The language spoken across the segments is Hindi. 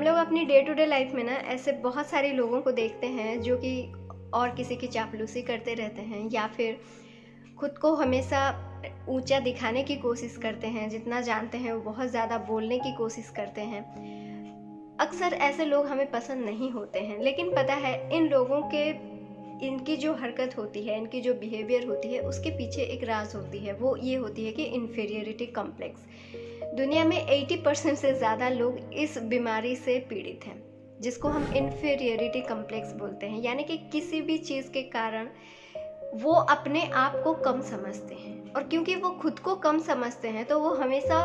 हम लोग अपनी डे टू डे लाइफ में ना ऐसे बहुत सारे लोगों को देखते हैं जो कि और किसी की चापलूसी करते रहते हैं या फिर खुद को हमेशा ऊंचा दिखाने की कोशिश करते हैं। जितना जानते हैं वो बहुत ज़्यादा बोलने की कोशिश करते हैं। अक्सर ऐसे लोग हमें पसंद नहीं होते हैं, लेकिन पता है इन लोगों के इनकी जो हरकत होती है, इनकी जो बिहेवियर होती है, उसके पीछे एक राज होती है। वो ये होती है कि इन्फीरियरिटी कॉम्प्लेक्स। दुनिया में 80% से ज़्यादा लोग इस बीमारी से पीड़ित हैं, जिसको हम इन्फीरियरिटी कॉम्प्लेक्स बोलते हैं। यानी कि किसी भी चीज़ के कारण वो अपने आप को कम समझते हैं, और क्योंकि वो खुद को कम समझते हैं तो वो हमेशा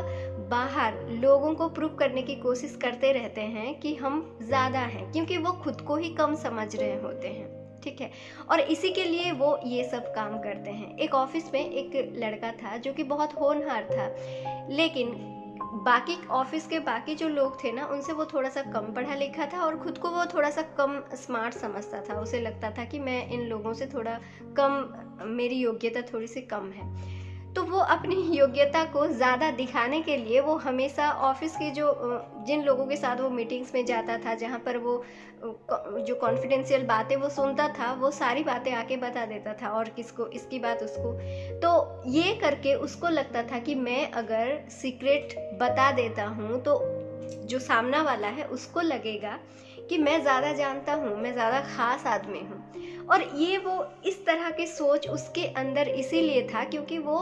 बाहर लोगों को प्रूव करने की कोशिश करते रहते हैं कि हम ज़्यादा हैं, क्योंकि वो खुद को ही कम समझ रहे होते हैं। ठीक है, और इसी के लिए वो ये सब काम करते हैं। एक ऑफिस में एक लड़का था जो कि बहुत होनहार था, लेकिन बाकी ऑफिस के बाकी जो लोग थे ना, उनसे वो थोड़ा सा कम पढ़ा लिखा था और खुद को वो थोड़ा सा कम स्मार्ट समझता था। उसे लगता था कि मैं इन लोगों से थोड़ा कम, मेरी योग्यता थोड़ी सी कम है। तो वो अपनी योग्यता को ज़्यादा दिखाने के लिए वो हमेशा ऑफिस के जिन लोगों के साथ वो मीटिंग्स में जाता था, जहाँ पर वो जो कॉन्फिडेंशियल बातें वो सुनता था, वो सारी बातें आके बता देता था, और किसको, इसकी बात उसको। तो ये करके उसको लगता था कि मैं अगर सीक्रेट बता देता हूँ तो जो सामना वाला है उसको लगेगा कि मैं ज़्यादा जानता हूँ, मैं ज़्यादा ख़ास आदमी हूँ। और ये वो इस तरह की सोच उसके अंदर इसीलिए था क्योंकि वो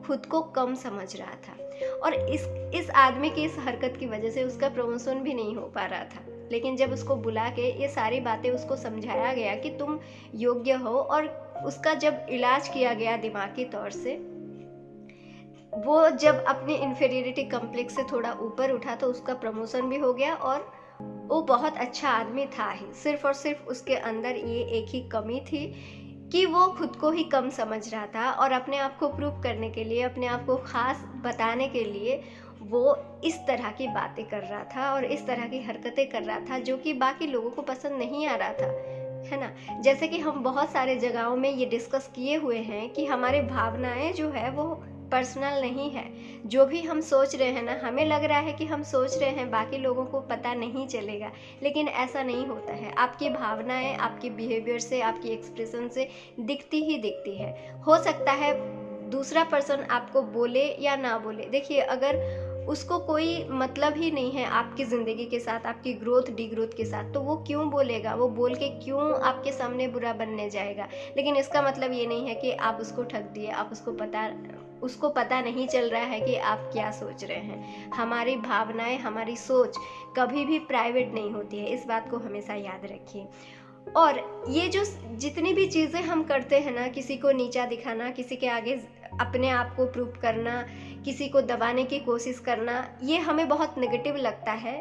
खुद को कम समझ रहा था, और इस आदमी की इस हरकत की वजह से उसका प्रमोशन भी नहीं हो पा रहा था। लेकिन जब उसको बुला के ये सारी बातें उसको समझाया गया कि तुम योग्य हो, और उसका जब इलाज किया गया दिमागी तौर से, वो जब अपनी इन्फीरियरिटी कॉम्प्लेक्स से थोड़ा ऊपर उठा तो उसका प्रमोशन भी हो गया, और वो बहुत अच्छा आदमी था ही। सिर्फ और सिर्फ उसके अंदर ये एक ही कमी थी कि वो खुद को ही कम समझ रहा था, और अपने आप को प्रूव करने के लिए, अपने आप को ख़ास बताने के लिए वो इस तरह की बातें कर रहा था और इस तरह की हरकतें कर रहा था जो कि बाकी लोगों को पसंद नहीं आ रहा था, है ना। जैसे कि हम बहुत सारे जगहों में ये डिस्कस किए हुए हैं कि हमारे भावनाएं जो है वो पर्सनल नहीं है। जो भी हम सोच रहे हैं ना, हमें लग रहा है कि हम सोच रहे हैं, बाकी लोगों को पता नहीं चलेगा, लेकिन ऐसा नहीं होता है। आपकी भावनाएं आपके बिहेवियर से, आपकी एक्सप्रेशन से दिखती ही दिखती है। हो सकता है दूसरा पर्सन आपको बोले या ना बोले। देखिए, अगर उसको कोई मतलब ही नहीं है आपकी ज़िंदगी के साथ, आपकी ग्रोथ डिग्रोथ के साथ, तो वो क्यों बोलेगा, वो बोल के क्यों आपके सामने बुरा बनने जाएगा। लेकिन इसका मतलब ये नहीं है कि आप उसको ठग दिए, आप उसको पता नहीं चल रहा है कि आप क्या सोच रहे हैं। हमारी भावनाएं, हमारी सोच कभी भी प्राइवेट नहीं होती है, इस बात को हमेशा याद रखिए। और ये जो जितनी भी चीज़ें हम करते हैं ना, किसी को नीचा दिखाना, किसी के आगे अपने आप को प्रूव करना, किसी को दबाने की कोशिश करना, ये हमें बहुत नेगेटिव लगता है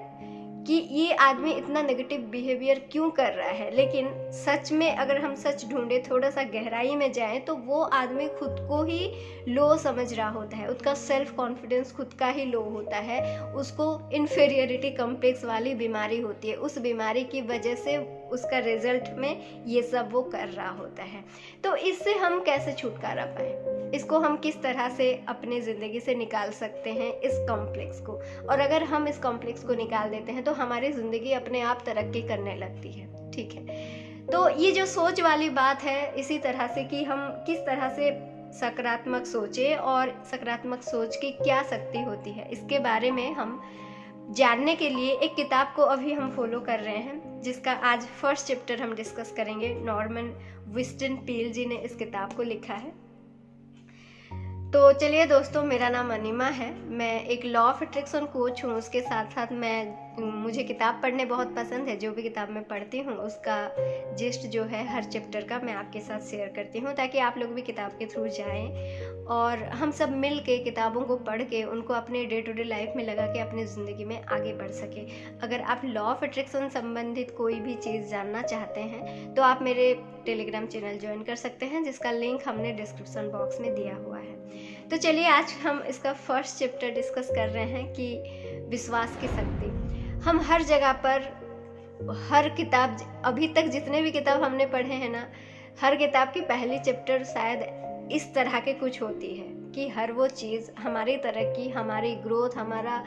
कि ये आदमी इतना नेगेटिव बिहेवियर क्यों कर रहा है। लेकिन सच में अगर हम सच ढूंढे, थोड़ा सा गहराई में जाएं, तो वो आदमी खुद को ही लो समझ रहा होता है। उसका सेल्फ कॉन्फिडेंस खुद का ही लो होता है। उसको इन्फीरियरिटी कॉम्प्लेक्स वाली बीमारी होती है। उस बीमारी की वजह से उसका रिजल्ट में ये सब वो कर रहा होता है। तो इससे हम कैसे छुटकारा पाएं, इसको हम किस तरह से अपने ज़िंदगी से निकाल सकते हैं, इस कॉम्प्लेक्स को। और अगर हम इस कॉम्प्लेक्स को निकाल देते हैं तो हमारी ज़िंदगी अपने आप तरक्की करने लगती है। ठीक है, तो ये जो सोच वाली बात है, इसी तरह से कि हम किस तरह से सकारात्मक सोचें और सकारात्मक सोच की क्या शक्ति होती है, इसके बारे में हम जानने के लिए एक किताब को अभी हम फॉलो कर रहे हैं, जिसका आज फर्स्ट चैप्टर हम डिस्कस करेंगे। नॉर्मन विंस्टन पील जी ने इस किताब को लिखा है। तो चलिए दोस्तों, मेरा नाम अनिमा है, मैं एक लॉ ऑफ अट्रैक्शन कोच हूँ। उसके साथ साथ मुझे किताब पढ़ने बहुत पसंद है। जो भी किताब मैं पढ़ती हूँ उसका जिस्ट जो है हर चैप्टर का मैं आपके साथ शेयर करती हूँ, ताकि आप लोग भी किताब के थ्रू जाएं और हम सब मिल के किताबों को पढ़ के उनको अपने डे टू डे लाइफ में लगा के अपनी ज़िंदगी में आगे बढ़ सके। अगर आप लॉ ऑफ अट्रैक्शन संबंधित कोई भी चीज़ जानना चाहते हैं तो आप मेरे टेलीग्राम चैनल ज्वाइन कर सकते हैं, जिसका लिंक हमने डिस्क्रिप्शन बॉक्स में दिया हुआ है। तो चलिए, आज हम इसका फर्स्ट चैप्टर डिस्कस कर रहे हैं कि विश्वास की शक्ति। हम हर जगह पर, हर किताब, अभी तक जितने भी किताब हमने पढ़े हैं ना, हर किताब की पहली चैप्टर शायद इस तरह के कुछ होती है कि हर वो चीज़, हमारी तरक्की, हमारी ग्रोथ, हमारा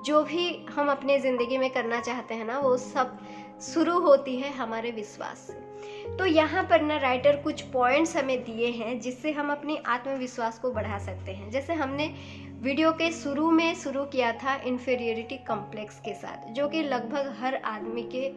जो भी हम अपने ज़िंदगी में करना चाहते हैं ना, वो सब शुरू होती है हमारे विश्वास से। तो यहाँ पर ना राइटर कुछ पॉइंट्स हमें दिए हैं जिससे हम अपनी आत्मविश्वास को बढ़ा सकते हैं। जैसे हमने वीडियो के शुरू में शुरू किया था इन्फीरियरिटी कॉम्प्लेक्स के साथ, जो कि लगभग हर आदमी के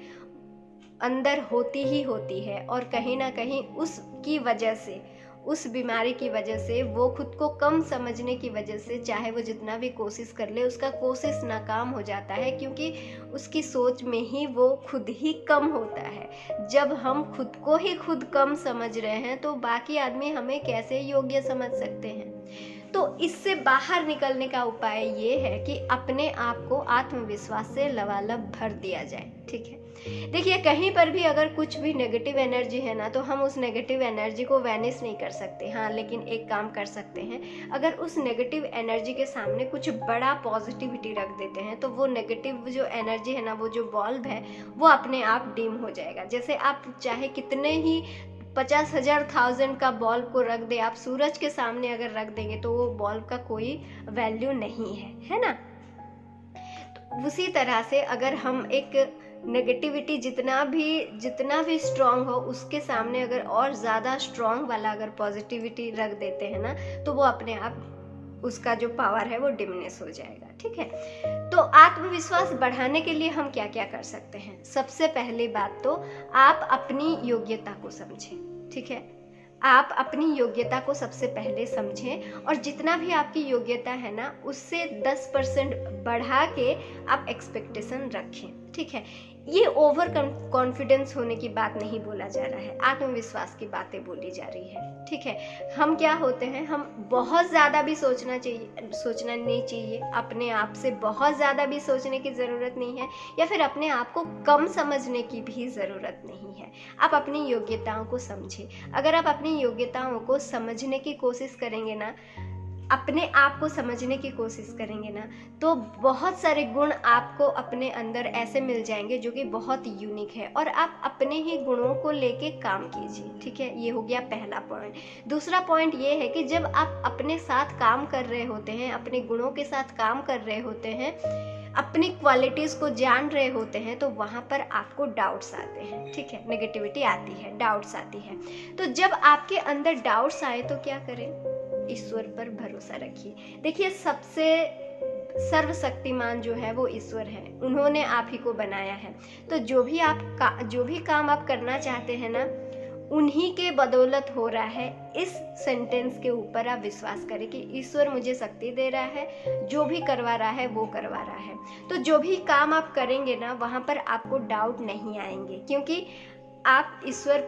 अंदर होती ही होती है, और कहीं ना कहीं उसकी वजह से, उस बीमारी की वजह से, वो खुद को कम समझने की वजह से, चाहे वो जितना भी कोशिश कर ले, उसका कोशिश नाकाम हो जाता है, क्योंकि उसकी सोच में ही वो खुद ही कम होता है। जब हम खुद को ही खुद कम समझ रहे हैं तो बाकी आदमी हमें कैसे योग्य समझ सकते हैं। तो इससे बाहर निकलने का उपाय ये है कि अपने आप को आत्मविश्वास से लबालब भर दिया जाए। ठीक है, देखिए कहीं पर भी अगर कुछ भी नेगेटिव एनर्जी है ना, तो हम उस नेगेटिव एनर्जी को वैनिश नहीं कर सकते। हाँ, लेकिन एक काम कर सकते हैं, अगर उस नेगेटिव एनर्जी के सामने कुछ बड़ा पॉजिटिविटी रख देते हैं, तो वो नेगेटिव जो एनर्जी है ना, वो जो बल्ब है, वो अपने आप डिम हो जाएगा। जैसे आप चाहे कितने ही 50,000 का बल्ब को रख दे, आप सूरज के सामने अगर रख देंगे तो वो बल्ब का कोई वैल्यू नहीं है ना। तो उसी तरह से अगर हम एक नेगेटिविटी जितना भी स्ट्रांग हो, उसके सामने अगर और ज़्यादा स्ट्रांग वाला अगर पॉजिटिविटी रख देते हैं ना, तो वो अपने आप उसका जो पावर है वो डिमिनिश हो जाएगा। ठीक है, तो आत्मविश्वास बढ़ाने के लिए हम क्या क्या कर सकते हैं। सबसे पहली बात तो आप अपनी योग्यता को समझें। ठीक है, आप अपनी योग्यता को सबसे पहले समझें, और जितना भी आपकी योग्यता है ना, उससे 10% बढ़ा के आप एक्सपेक्टेशन रखें। ठीक है, ये ओवर कॉन्फिडेंस होने की बात नहीं बोला जा रहा है, आत्मविश्वास की बातें बोली जा रही है। ठीक है, हम क्या होते हैं, हम बहुत ज़्यादा भी सोचना नहीं चाहिए, अपने आप से बहुत ज़्यादा भी सोचने की ज़रूरत नहीं है, या फिर अपने आप को कम समझने की भी ज़रूरत नहीं है। आप अपनी योग्यताओं को समझें। अगर आप अपनी योग्यताओं को समझने की कोशिश करेंगे ना, अपने आप को समझने की कोशिश करेंगे ना, तो बहुत सारे गुण आपको अपने अंदर ऐसे मिल जाएंगे जो कि बहुत यूनिक है, और आप अपने ही गुणों को लेके काम कीजिए। ठीक है, ये हो गया पहला पॉइंट। दूसरा पॉइंट ये है कि जब आप अपने साथ काम कर रहे होते हैं, अपने गुणों के साथ काम कर रहे होते हैं, अपनी क्वालिटीज़ को जान रहे होते हैं, तो वहाँ पर आपको डाउट्स आते हैं। ठीक है, नेगेटिविटी आती है, डाउट्स आती है। तो जब आपके अंदर डाउट्स आए तो क्या करें, ईश्वर पर भरोसा रखिए। देखिए, सबसे सर्वशक्तिमान जो है वो ईश्वर है, उन्होंने आप ही को बनाया है। तो जो भी काम आप करना चाहते हैं ना, उन्हीं के बदौलत हो रहा है। इस सेंटेंस के ऊपर आप विश्वास करें कि ईश्वर मुझे शक्ति दे रहा है, जो भी करवा रहा है वो करवा रहा है। तो जो भी काम आप करेंगे ना, वहाँ पर आपको डाउट नहीं आएंगे, क्योंकि आप ईश्वर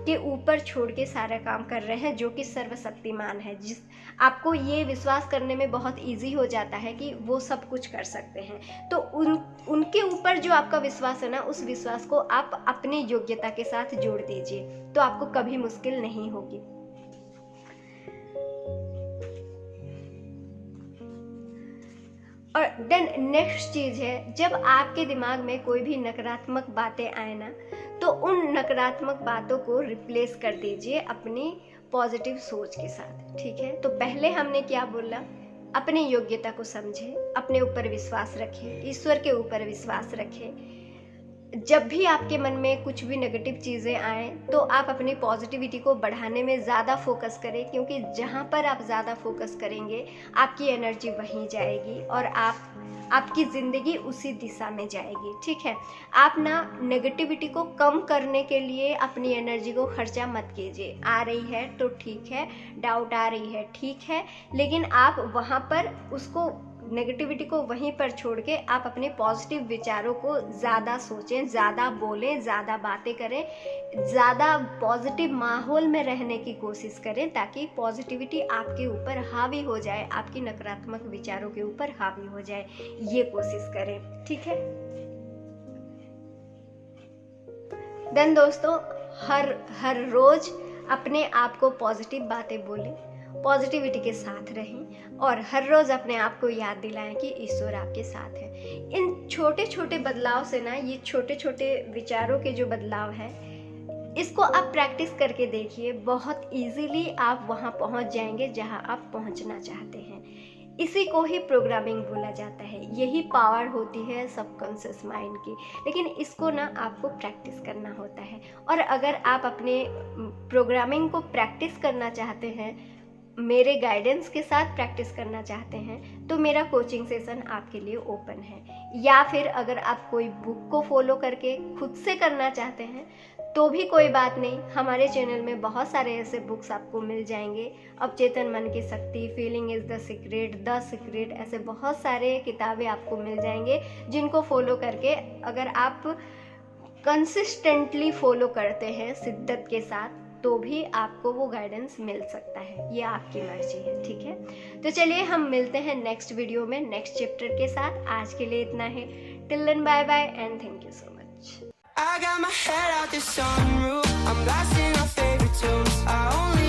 के ऊपर छोड़ के सारा काम कर रहे हैं, जो कि सर्वशक्तिमान है। जिस आपको ये विश्वास करने में बहुत इजी हो जाता है कि वो सब कुछ कर सकते हैं। तो उनके ऊपर जो आपका विश्वास है ना, उस विश्वास को आप अपनी योग्यता के साथ जोड़ दीजिए, तो आपको कभी मुश्किल नहीं होगी। और देन नेक्स्ट चीज़ है, जब आपके दिमाग में कोई भी नकारात्मक बातें आए ना, तो उन नकारात्मक बातों को रिप्लेस कर दीजिए अपनी पॉजिटिव सोच के साथ। ठीक है, तो पहले हमने क्या बोला, अपनी योग्यता को समझें, अपने ऊपर विश्वास रखें, ईश्वर के ऊपर विश्वास रखें। जब भी आपके मन में कुछ भी नेगेटिव चीज़ें आएँ, तो आप अपनी पॉजिटिविटी को बढ़ाने में ज़्यादा फोकस करें, क्योंकि जहाँ पर आप ज़्यादा फोकस करेंगे, आपकी एनर्जी वहीं जाएगी और आपकी ज़िंदगी उसी दिशा में जाएगी। ठीक है, आप ना नेगेटिविटी को कम करने के लिए अपनी एनर्जी को खर्चा मत कीजिए। आ रही है तो ठीक है, डाउट आ रही है ठीक है, लेकिन आप वहाँ पर उसको नेगेटिविटी को वहीं पर छोड़ के आप अपने पॉजिटिव विचारों को ज़्यादा सोचें, ज़्यादा बोलें, ज़्यादा बातें करें, ज़्यादा पॉजिटिव माहौल में रहने की कोशिश करें, ताकि पॉजिटिविटी आपके ऊपर हावी हो जाए, आपकी नकारात्मक विचारों के ऊपर हावी हो जाए। ये कोशिश करें। ठीक है, देन दोस्तों, हर रोज़ अपने आप को पॉजिटिव बातें बोलें, पॉजिटिविटी के साथ रहें, और हर रोज़ अपने आप को याद दिलाएं कि ईश्वर आपके साथ है। इन छोटे छोटे बदलाव से ना, ये छोटे छोटे विचारों के जो बदलाव है, इसको आप प्रैक्टिस करके देखिए, बहुत इजीली आप वहाँ पहुँच जाएंगे जहाँ आप पहुँचना चाहते हैं। इसी को ही प्रोग्रामिंग बोला जाता है। यही पावर होती है सबकॉन्शियस माइंड की। लेकिन इसको ना आपको प्रैक्टिस करना होता है। और अगर आप अपने प्रोग्रामिंग को प्रैक्टिस करना चाहते हैं, मेरे गाइडेंस के साथ प्रैक्टिस करना चाहते हैं, तो मेरा कोचिंग सेशन आपके लिए ओपन है। या फिर अगर आप कोई बुक को फॉलो करके खुद से करना चाहते हैं तो भी कोई बात नहीं, हमारे चैनल में बहुत सारे ऐसे बुक्स आपको मिल जाएंगे। अवचेतन मन की शक्ति, फीलिंग इज़ द सीक्रेट, ऐसे बहुत सारे किताबें आपको मिल जाएंगे जिनको फॉलो करके अगर आप कंसिस्टेंटली फॉलो करते हैं शिद्दत के साथ, तो भी आपको वो गाइडेंस मिल सकता है। ये आपकी मर्जी है, ठीक है। तो चलिए हम मिलते हैं नेक्स्ट वीडियो में नेक्स्ट चैप्टर के साथ। आज के लिए इतना है। Till then bye bye and thank you so much. I got my head out the sunroof. I'm blasting our favorite tunes. I only